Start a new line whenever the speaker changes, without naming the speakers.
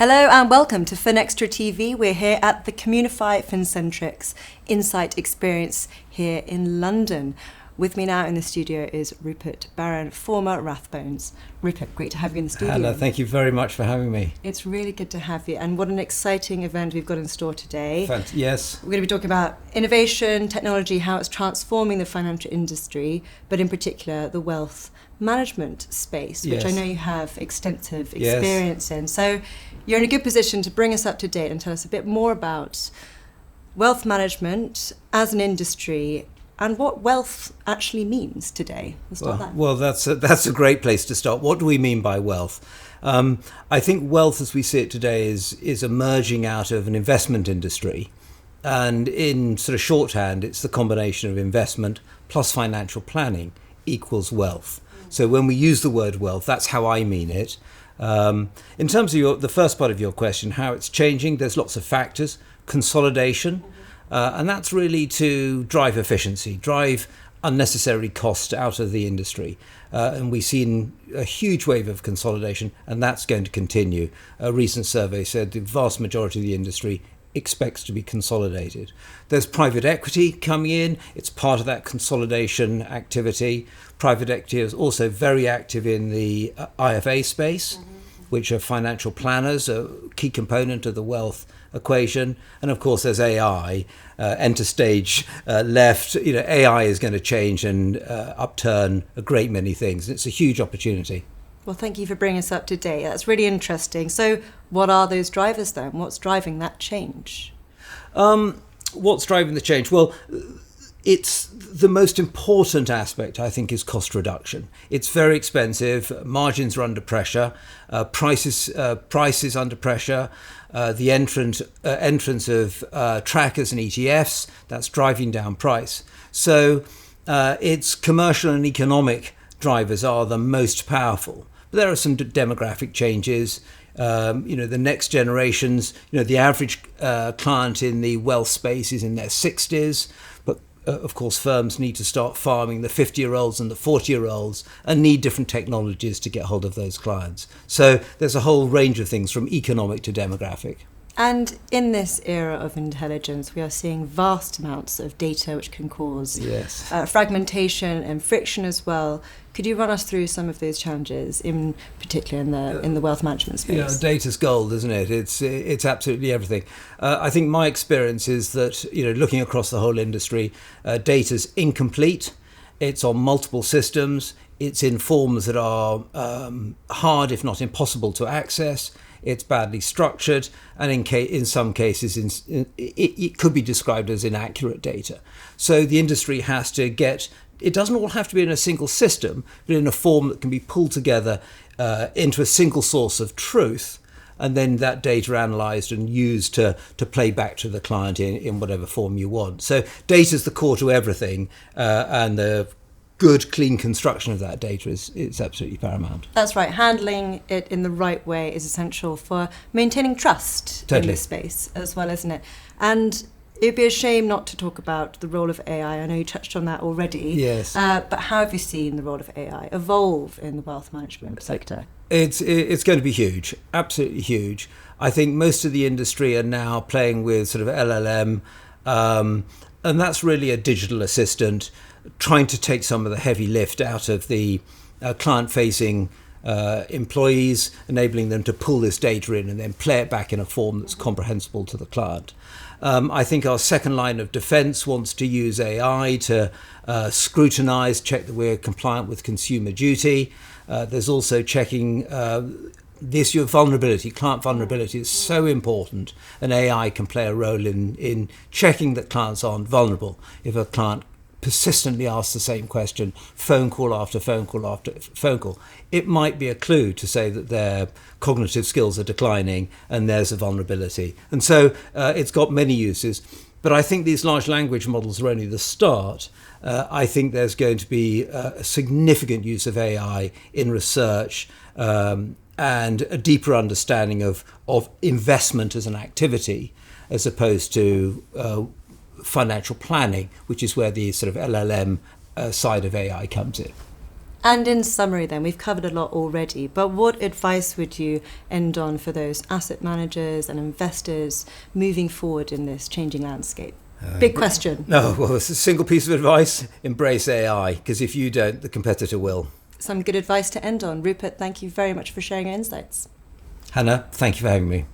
Hello and welcome to FinextraTV. We're here at the Communify Insights Experience here in London. With me now in the studio is Rupert Barron, former Rathbones. Rupert, great to have you in the studio.
Hello, thank you very much for having me.
It's really good to have you, and what an exciting event we've got in store today.
Yes.
We're going to be talking about innovation, technology, how it's transforming the financial industry, but in particular the wealth management space, which I know you have extensive experience in. So you're in a good position to bring us up to date and tell us a bit more about wealth management as an industry and what wealth actually means today.
Well, that's a great place to start. What do we mean by wealth? I think wealth as we see it today is emerging out of an investment industry. And in sort of shorthand, it's the combination of investment plus financial planning equals wealth. So when we use the word wealth, that's how I mean it. In terms of the first part of your question, how it's changing, there's lots of factors. Consolidation, and that's really to drive efficiency, drive unnecessary cost out of the industry. And we've seen a huge wave of consolidation, and that's going to continue. A recent survey said the vast majority of the industry expects to be consolidated. There's private equity coming in. It's part of that consolidation activity. Private equity is also very active in the IFA space, which are financial planners, a key component of the wealth equation. And of course, there's AI, enter stage left. AI is going to change and upturn a great many things. It's a huge opportunity.
Well, thank you for bringing us up to date. That's really interesting. So what are those drivers then? What's driving that change?
What's driving the change? Well, it's the most important aspect, I think, is cost reduction. It's very expensive. Margins are under pressure. Prices under pressure. The entrance of trackers and ETFs, that's driving down price. So it's commercial and economic drivers are the most powerful. But there are some demographic changes. The next generations, the average client in the wealth space is in their 60s. But of course, firms need to start farming the 50-year-olds and the 40-year-olds and need different technologies to get hold of those clients. So there's a whole range of things from economic to demographic.
And in this era of intelligence, we are seeing vast amounts of data which can cause fragmentation and friction as well. Could you run us through some of those challenges, in particular in the wealth management space?
Data's gold, isn't it? It's absolutely everything. I think my experience is that looking across the whole industry, data's incomplete. It's on multiple systems. It's in forms that are hard, if not impossible, to access. It's badly structured, and in some cases, it could be described as inaccurate data. So the industry has to it doesn't all have to be in a single system, but in a form that can be pulled together into a single source of truth, and then that data analysed and used to play back to the client in whatever form you want. So data is the core to everything, and the good, clean construction of that data is absolutely paramount.
That's right. Handling it in the right way is essential for maintaining trust in this space as well, isn't it? And it'd be a shame not to talk about the role of AI. I know you touched on that already.
Yes.
But how have you seen the role of AI evolve in the wealth management sector?
It's going to be huge, absolutely huge. I think most of the industry are now playing with sort of LLM, and that's really a digital assistant trying to take some of the heavy lift out of the client-facing employees, enabling them to pull this data in and then play it back in a form that's comprehensible to the client. I think our second line of defense wants to use AI to scrutinize, check that we're compliant with consumer duty. There's also checking the issue of vulnerability. Client vulnerability is so important, and AI can play a role in checking that clients aren't vulnerable. If a client persistently asks the same question, phone call after phone call after phone call, it might be a clue to say that their cognitive skills are declining and there's a vulnerability. And so it's got many uses. But I think these large language models are only the start. I think there's going to be a significant use of AI in research and a deeper understanding of investment as an activity as opposed to financial planning, which is where the sort of LLM side of AI comes in.
And in summary then, we've covered a lot already, but what advice would you end on for those asset managers and investors moving forward in this changing landscape? Big question.
No, well, it's a single piece of advice: embrace AI, because if you don't, the competitor will.
Some good advice to end on. Rupert, thank you very much for sharing your insights.
Hannah, thank you for having me.